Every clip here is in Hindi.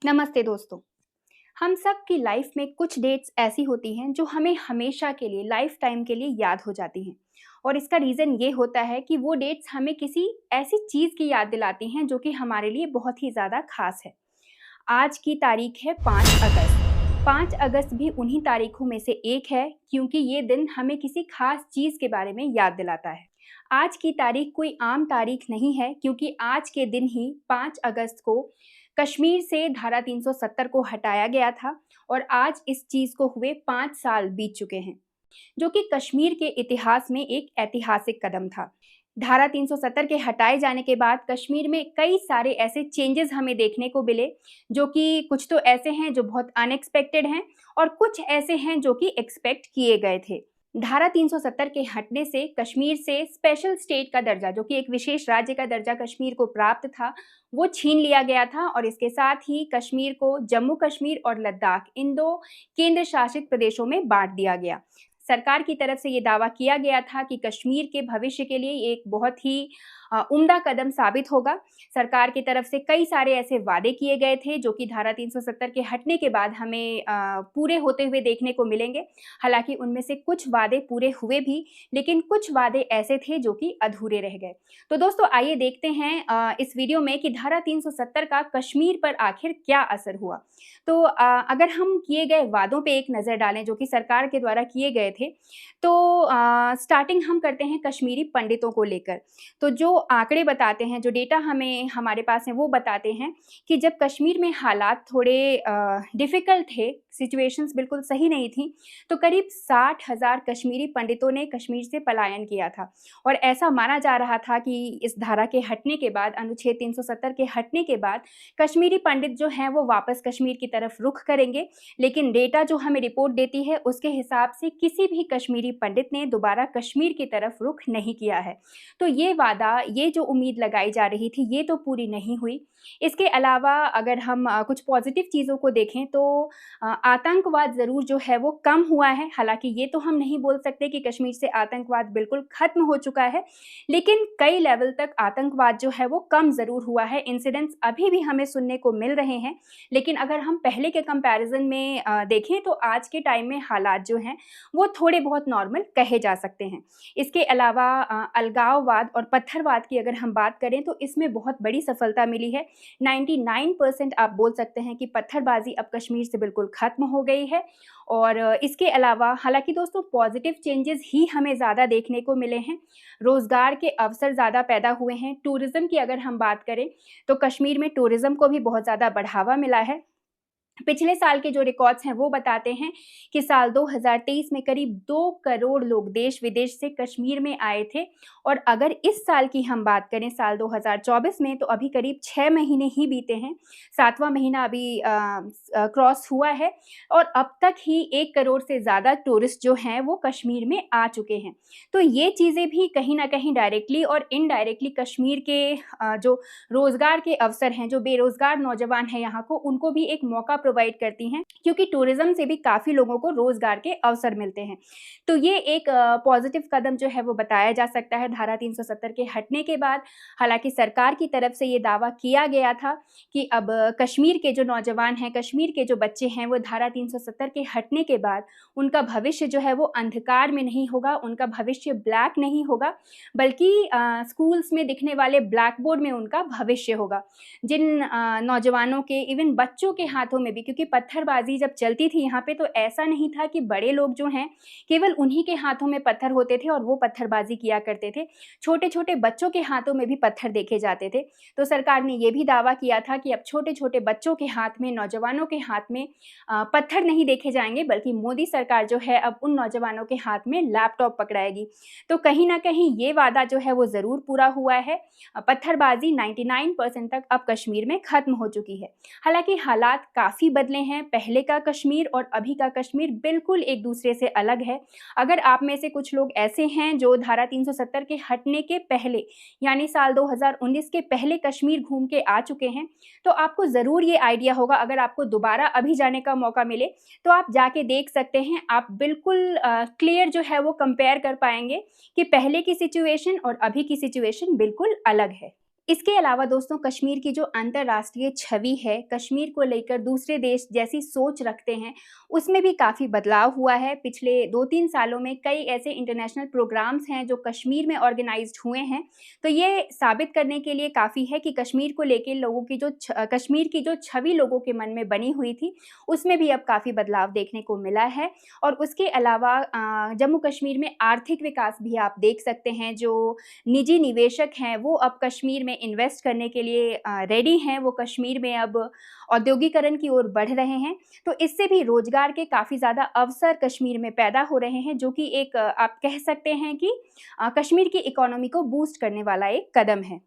नमस्ते दोस्तों। हम सब की लाइफ में कुछ डेट्स ऐसी होती हैं जो हमें हमेशा के लिए लाइफ टाइम के लिए याद हो जाती हैं। और इसका रीज़न ये होता है कि वो डेट्स हमें किसी ऐसी चीज़ की याद दिलाती हैं जो कि हमारे लिए बहुत ही ज़्यादा खास है। आज की तारीख है 5 अगस्त। 5 अगस्त भी उन्हीं तारीखों में से एक है क्योंकि ये दिन हमें किसी खास चीज़ के बारे में याद दिलाता है। आज की तारीख कोई आम तारीख नहीं है क्योंकि आज के दिन ही 5 अगस्त को कश्मीर से धारा 370 को हटाया गया था और आज इस चीज़ को हुए 5 साल बीत चुके हैं, जो कि कश्मीर के इतिहास में एक ऐतिहासिक कदम था। धारा 370 के हटाए जाने के बाद कश्मीर में कई सारे ऐसे चेंजेस हमें देखने को मिले, जो कि कुछ तो ऐसे हैं जो बहुत अनएक्सपेक्टेड हैं और कुछ ऐसे हैं जो कि एक्सपेक्ट किए गए थे। धारा 370 के हटने से कश्मीर से स्पेशल स्टेट का दर्जा, जो कि एक विशेष राज्य का दर्जा कश्मीर को प्राप्त था, वो छीन लिया गया था और इसके साथ ही कश्मीर को जम्मू कश्मीर और लद्दाख इन दो केंद्र शासित प्रदेशों में बांट दिया गया। सरकार की तरफ से ये दावा किया गया था कि कश्मीर के भविष्य के लिए एक बहुत ही उम्दा कदम साबित होगा। सरकार की तरफ से कई सारे ऐसे वादे किए गए थे जो कि धारा 370 के हटने के बाद हमें पूरे होते हुए देखने को मिलेंगे। हालांकि उनमें से कुछ वादे पूरे हुए भी, लेकिन कुछ वादे ऐसे थे जो कि अधूरे रह गए। तो दोस्तों आइए देखते हैं इस वीडियो में कि धारा 370 का कश्मीर पर आखिर क्या असर हुआ। तो अगर हम किए गए वादों पे एक नज़र डालें जो कि सरकार के द्वारा किए गए थे, तो स्टार्टिंग हम करते हैं कश्मीरी पंडितों को लेकर। तो जो आंकड़े बताते हैं, जो डेटा हमें हमारे पास है, वो बताते हैं कि जब कश्मीर में हालात थोड़े डिफ़िकल्ट थे, सिचुएशंस बिल्कुल सही नहीं थी, तो करीब 60,000 कश्मीरी पंडितों ने कश्मीर से पलायन किया था। और ऐसा माना जा रहा था कि इस धारा के हटने के बाद, अनुच्छेद 370 के हटने के बाद कश्मीरी पंडित जो हैं वो वापस कश्मीर की तरफ रुख करेंगे। लेकिन डेटा जो हमें रिपोर्ट देती है उसके हिसाब से किसी भी कश्मीरी पंडित ने दोबारा कश्मीर की तरफ रुख नहीं किया है। तो ये वादा, ये जो उम्मीद लगाई जा रही थी, ये तो पूरी नहीं हुई। इसके अलावा अगर हम कुछ पॉजिटिव चीज़ों को देखें तो आतंकवाद ज़रूर जो है वो कम हुआ है। हालांकि ये तो हम नहीं बोल सकते कि कश्मीर से आतंकवाद बिल्कुल ख़त्म हो चुका है, लेकिन कई लेवल तक आतंकवाद जो है वो कम ज़रूर हुआ है। इंसिडेंट्स अभी भी हमें सुनने को मिल रहे हैं, लेकिन अगर हम पहले के कंपैरिजन में देखें तो आज के टाइम में हालात जो हैं वो थोड़े बहुत नॉर्मल कहे जा सकते हैं। इसके अलावा अलगाववाद और पत्थरवाद की अगर हम बात करें तो इसमें बहुत बड़ी सफलता मिली है। 99% आप बोल सकते हैं कि पत्थरबाजी अब कश्मीर से बिल्कुल ख़त्म हो गई है। और इसके अलावा हालांकि दोस्तों पॉजिटिव चेंजेस ही हमें ज़्यादा देखने को मिले हैं। रोज़गार के अवसर ज़्यादा पैदा हुए हैं। टूरिज़्म की अगर हम बात करें तो कश्मीर में टूरिज़्म को भी बहुत ज़्यादा बढ़ावा मिला है। पिछले साल के जो रिकॉर्ड्स हैं वो बताते हैं कि साल 2023 में करीब 2 करोड़ लोग देश-विदेश से कश्मीर में आए थे। और अगर इस साल की हम बात करें, साल 2024 में, तो अभी करीब 6 महीने ही बीते हैं। 7वां महीना अभी क्रॉस हुआ है और अब तक ही 1 करोड़ से ज़्यादा टूरिस्ट जो हैं वो कश्मीर में आ चुके हैं। तो ये चीज़ें भी कहीं न कहीं डायरेक्टली और इनडायरेक्टली कश्मीर के जो रोज़गार के अवसर हैं, जो बेरोज़गार नौजवान हैं यहाँ को, उनको भी एक मौका प्रोवाइड करती हैं, क्योंकि टूरिज़्म से भी काफ़ी लोगों को रोज़गार के अवसर मिलते हैं। तो ये एक पॉजिटिव कदम जो है वो बताया जा सकता है धारा 370 के हटने के बाद। हालाँकि सरकार की तरफ से ये दावा किया गया था कि अब कश्मीर के जो नौजवान हैं, कश्मीर के जो बच्चे हैं, वो धारा 370 के हटने के बाद उनका भविष्य जो है वो अंधकार में नहीं होगा, उनका भविष्य ब्लैक नहीं होगा, बल्कि स्कूल्स में दिखने वाले ब्लैक बोर्ड में उनका भविष्य होगा। जिन नौजवानों के, इवन बच्चों के हाथों में भी, क्योंकि पत्थरबाजी जब चलती थी यहाँ पे तो ऐसा नहीं था कि बड़े लोग जो हैं केवल उन्हीं के हाथों में पत्थर होते थे और वो पत्थरबाजी किया करते थे। छोटे-छोटे बच्चों के हाथों में भी पत्थर देखे जाते थे। तो सरकार ने ये भी दावा किया था कि अब छोटे-छोटे बच्चों के हाथ में, नौजवानों के हाथ में पत्थर नहीं देखे जाएँगे, बल्कि मोदी सरकार जो है अब उन नौजवानों के हाथ में लैपटॉप पकड़ाएगी। तो कहीं न कहीं ये वादा जो है वो ज़रूर पूरा हुआ है। पत्थरबाजी 99% तक अब कश्मीर में ख़त्म हो चुकी है। हालाँकि हालात काफ़ी बदले हैं। पहले का कश्मीर और अभी का कश्मीर बिल्कुल एक दूसरे से अलग है। अगर आप में से कुछ लोग ऐसे हैं जो धारा 370 के हटने के पहले, यानी साल 2019 के पहले कश्मीर घूम के आ चुके हैं, तो आपको ज़रूर ये आइडिया होगा। अगर आपको दोबारा अभी जाने का मौका मिले तो आप जाके देख सकते हैं। आप बिल्कुल क्लियर जो है वो कंपेयर कर पाएँगे कि पहले की सिचुएशन और अभी की सिचुएशन बिल्कुल अलग है। इसके अलावा दोस्तों कश्मीर की जो अंतर्राष्ट्रीय छवि है, कश्मीर को लेकर दूसरे देश जैसी सोच रखते हैं, उसमें भी काफ़ी बदलाव हुआ है। पिछले 2-3 सालों में कई ऐसे इंटरनेशनल प्रोग्राम्स हैं जो कश्मीर में ऑर्गेनाइज़्ड हुए हैं। तो ये साबित करने के लिए काफ़ी है कि कश्मीर को लेके लोगों की जो कश्मीर की जो छवि लोगों के मन में बनी हुई थी, उसमें भी अब काफ़ी बदलाव देखने को मिला है। और उसके अलावा जम्मू कश्मीर में आर्थिक विकास भी आप देख सकते हैं, जो निजी निवेशक हैं वो अब कश्मीर में इन्वेस्ट करने के लिए रेडी हैं, वो कश्मीर में अब औद्योगिकरण की ओर बढ़ रहे हैं। तो इससे भी रोज़गार के काफ़ी ज़्यादा अवसर कश्मीर में पैदा हो रहे हैं, जो कि एक आप कह सकते हैं कि कश्मीर की इकोनॉमी को बूस्ट करने वाला एक कदम है।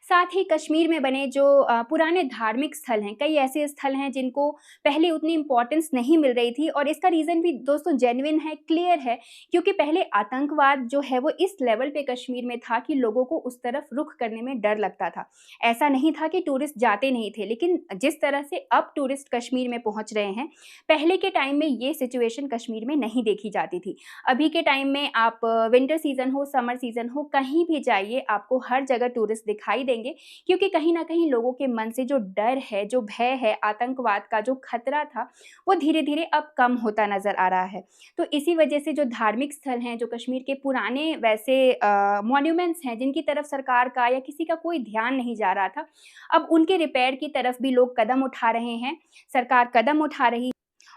साथ ही कश्मीर में बने जो पुराने धार्मिक स्थल हैं, कई ऐसे स्थल हैं जिनको पहले उतनी इम्पोर्टेंस नहीं मिल रही थी, और इसका रीज़न भी दोस्तों जेन्युइन है, क्लियर है, क्योंकि पहले आतंकवाद जो है वो इस लेवल पे कश्मीर में था कि लोगों को उस तरफ रुख करने में डर लगता था। ऐसा नहीं था कि टूरिस्ट जाते नहीं थे, लेकिन जिस तरह से अब टूरिस्ट कश्मीर में पहुँच रहे हैं, पहले के टाइम में ये सिचुएशन कश्मीर में नहीं देखी जाती थी। अभी के टाइम में आप विंटर सीज़न हो, समर सीज़न हो, कहीं भी जाइए आपको हर जगह टूरिस्ट दिखाई देंगे, क्योंकि कहीं न कहीं लोगों के मन से जो डर है, जो भय है, आतंकवाद का जो खतरा था, वो धीरे-धीरे अब कम होता नज़र आ रहा है। तो इसी वजह से जो धार्मिक स्थल हैं, जो कश्मीर के पुराने वैसे मॉन्यूमेंट्स हैं, जिनकी तरफ सरकार का या किसी का कोई ध्यान नहीं जा रहा था, अब उनके रिपेयर की तरफ भी लोग कदम उठा रहे हैं, सरकार कदम उठा रही,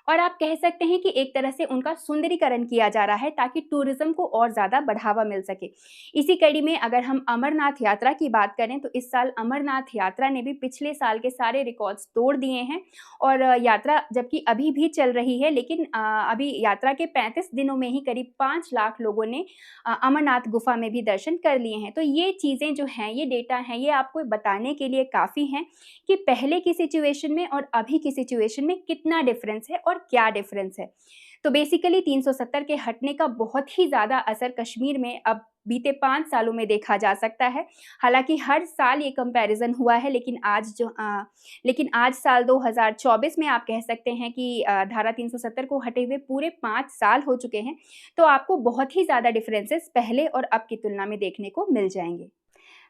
और आप कह सकते हैं कि एक तरह से उनका सुंदरीकरण किया जा रहा है ताकि टूरिज़्म को और ज़्यादा बढ़ावा मिल सके। इसी कड़ी में अगर हम अमरनाथ यात्रा की बात करें तो इस साल अमरनाथ यात्रा ने भी पिछले साल के सारे रिकॉर्ड्स तोड़ दिए हैं, और यात्रा जबकि अभी भी चल रही है, लेकिन अभी यात्रा के 35 दिनों में ही करीब 5 लाख लोगों ने अमरनाथ गुफा में भी दर्शन कर लिए हैं। तो ये चीज़ें जो हैं, ये डेटा हैं, ये आपको बताने के लिए काफ़ी हैं कि पहले की सिचुएशन में और अभी की सिचुएशन में कितना डिफरेंस है और क्या डिफरेंस है। तो बेसिकली 370 के हटने का बहुत ही ज़्यादा असर कश्मीर में अब बीते 5 सालों में देखा जा सकता है। हालाँकि हर साल ये कंपैरिज़न हुआ है, लेकिन आज साल 2024 में आप कह सकते हैं कि धारा 370 को हटे हुए पूरे 5 साल हो चुके हैं। तो आपको बहुत ही ज़्यादा डिफरेंसेस पहले और अब की तुलना में देखने को मिल जाएँगे।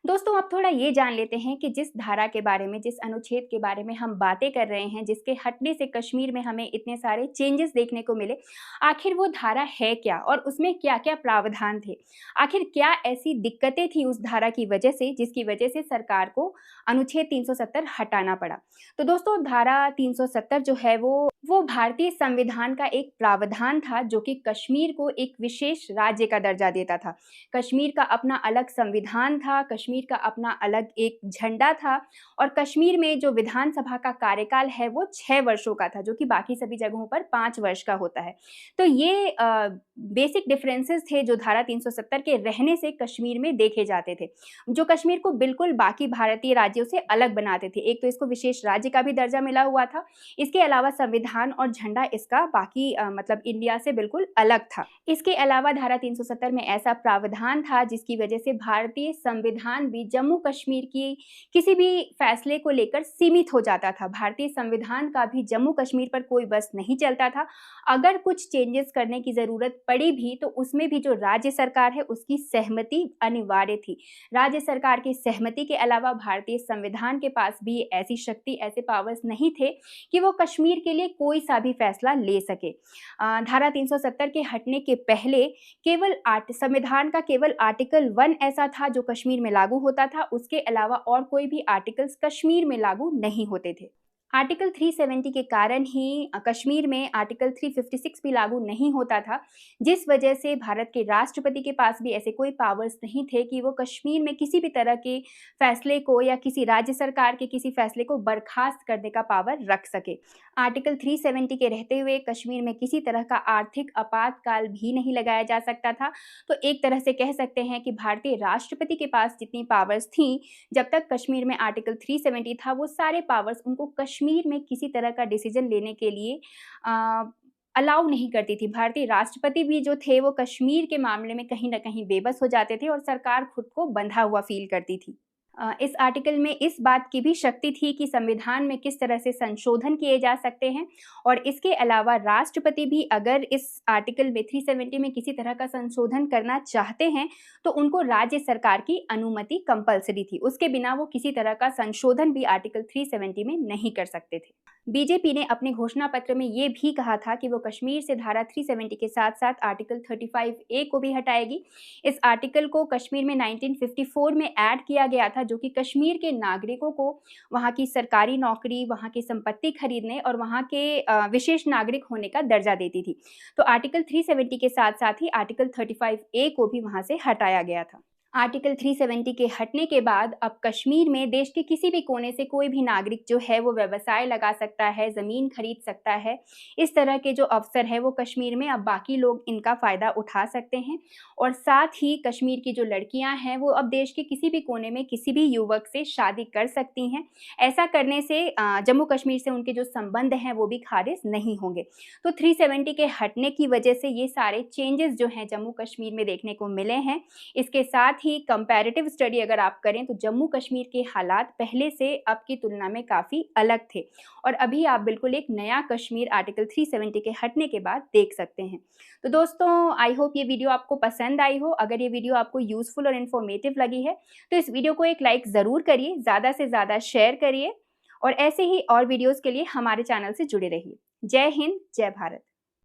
दोस्तों अब थोड़ा ये जान लेते हैं कि जिस धारा के बारे में, जिस अनुच्छेद के बारे में हम बातें कर रहे हैं, जिसके हटने से कश्मीर में हमें इतने सारे चेंजेस देखने को मिले, आखिर वो धारा है क्या और उसमें क्या-क्या प्रावधान थे? आखिर क्या ऐसी दिक्कतें थी उस धारा की वजह से, जिसकी वजह से सरकार को अनुच्छेद 370 हटाना पड़ा? तो दोस्तों धारा 370 जो है वो भारतीय संविधान का एक प्रावधान था, जो कि कश्मीर को एक विशेष राज्य का दर्जा देता था। कश्मीर का अपना अलग संविधान था, कश्मीर का अपना अलग एक झंडा था, और कश्मीर में जो विधानसभा का कार्यकाल है वो 6 वर्षों का था, जो कि बाकी सभी जगहों पर 5 वर्ष का होता है। तो ये बेसिक डिफरेंसेस थे जो धारा 370 के रहने से कश्मीर में देखे जाते थे, जो कश्मीर को बिल्कुल बाकी भारतीय राज्यों से अलग बनाते थे। एक तो इसको विशेष राज्य का भी दर्जा मिला हुआ था, इसके अलावा संविधान और झंडा इसका बाकी मतलब इंडिया से बिल्कुल अलग था। इसके अलावा धारा 370 में ऐसा प्रावधान था जिसकी वजह से भारतीय संविधान भी जम्मू कश्मीर की किसी भी फैसले को लेकर सीमित हो जाता था। भारतीय संविधान का भी जम्मू कश्मीर पर कोई बस नहीं चलता था। अगर कुछ चेंजेस करने की ज़रूरत पड़ी भी तो उसमें भी जो राज्य सरकार है उसकी सहमति अनिवार्य थी। राज्य सरकार की सहमति के अलावा भारतीय संविधान के पास भी ऐसी शक्ति, ऐसे पावर्स नहीं थे कि वो कश्मीर के लिए कोई सा भी फैसला ले सके। धारा 370 के हटने के पहले केवल संविधान का केवल आर्टिकल 1 ऐसा था जो कश्मीर में लागू होता था, उसके अलावा और कोई भी आर्टिकल्स कश्मीर में लागू नहीं होते थे। आर्टिकल 370 के कारण ही कश्मीर में आर्टिकल 356 भी लागू नहीं होता था, जिस वजह से भारत के राष्ट्रपति के पास भी ऐसे कोई पावर्स नहीं थे कि वो कश्मीर में किसी भी तरह के फैसले को या किसी राज्य सरकार के किसी फैसले को बर्खास्त करने का पावर रख सके। आर्टिकल 370 के रहते हुए कश्मीर में किसी तरह का आर्थिक आपातकाल भी नहीं लगाया जा सकता था। तो एक तरह से कह सकते हैं कि भारतीय राष्ट्रपति के पास जितनी पावर्स थीं, जब तक कश्मीर में आर्टिकल 370 था, वो सारे पावर्स उनको कश्मीर में किसी तरह का डिसीजन लेने के लिए अलाउ नहीं करती थी। भारतीय राष्ट्रपति भी जो थे वो कश्मीर के मामले में कहीं न कहीं बेबस हो जाते थे और सरकार खुद को बंधा हुआ फ़ील करती थी। इस आर्टिकल में इस बात की भी शक्ति थी कि संविधान में किस तरह से संशोधन किए जा सकते हैं, और इसके अलावा राष्ट्रपति भी अगर इस आर्टिकल में 370 में किसी तरह का संशोधन करना चाहते हैं तो उनको राज्य सरकार की अनुमति कंपलसरी थी। उसके बिना वो किसी तरह का संशोधन भी आर्टिकल 370 में नहीं कर सकते थे। बीजेपी ने अपने घोषणा पत्र में ये भी कहा था कि वो कश्मीर से धारा 370 के साथ साथ आर्टिकल 35A को भी हटाएगी। इस आर्टिकल को कश्मीर में 1954 में ऐड किया गया था, जो कि कश्मीर के नागरिकों को वहाँ की सरकारी नौकरी, वहाँ की संपत्ति खरीदने और वहाँ के विशेष नागरिक होने का दर्जा देती थी। तो आर्टिकल 370 के साथ साथ ही आर्टिकल 35A को भी वहाँ से हटाया गया था। आर्टिकल 370 के हटने के बाद अब कश्मीर में देश के किसी भी कोने से कोई भी नागरिक जो है वो व्यवसाय लगा सकता है, ज़मीन खरीद सकता है। इस तरह के जो अवसर है वो कश्मीर में अब बाकी लोग इनका फ़ायदा उठा सकते हैं, और साथ ही कश्मीर की जो लड़कियां हैं वो अब देश के किसी भी कोने में किसी भी युवक से शादी कर सकती हैं। ऐसा करने से जम्मू कश्मीर से उनके जो संबंध हैं वो भी खारिज नहीं होंगे। तो 370 के हटने की वजह से ये सारे चेंजेस जो हैं जम्मू कश्मीर में देखने को मिले हैं। इसके साथ ही कंपैरेटिव स्टडी अगर आप करें तो जम्मू कश्मीर के हालात पहले से अब की तुलना में काफ़ी अलग थे, और अभी आप बिल्कुल एक नया कश्मीर आर्टिकल 370 के हटने के बाद देख सकते हैं। तो दोस्तों, आई होप ये वीडियो आपको पसंद आई हो। अगर ये वीडियो आपको यूज़फुल और इन्फॉर्मेटिव लगी है तो इस वीडियो को एक लाइक ज़रूर करिए, ज़्यादा से ज़्यादा शेयर करिए, और ऐसे ही और वीडियोज़ के लिए हमारे चैनल से जुड़े रहिए। जय हिंद, जय भारत।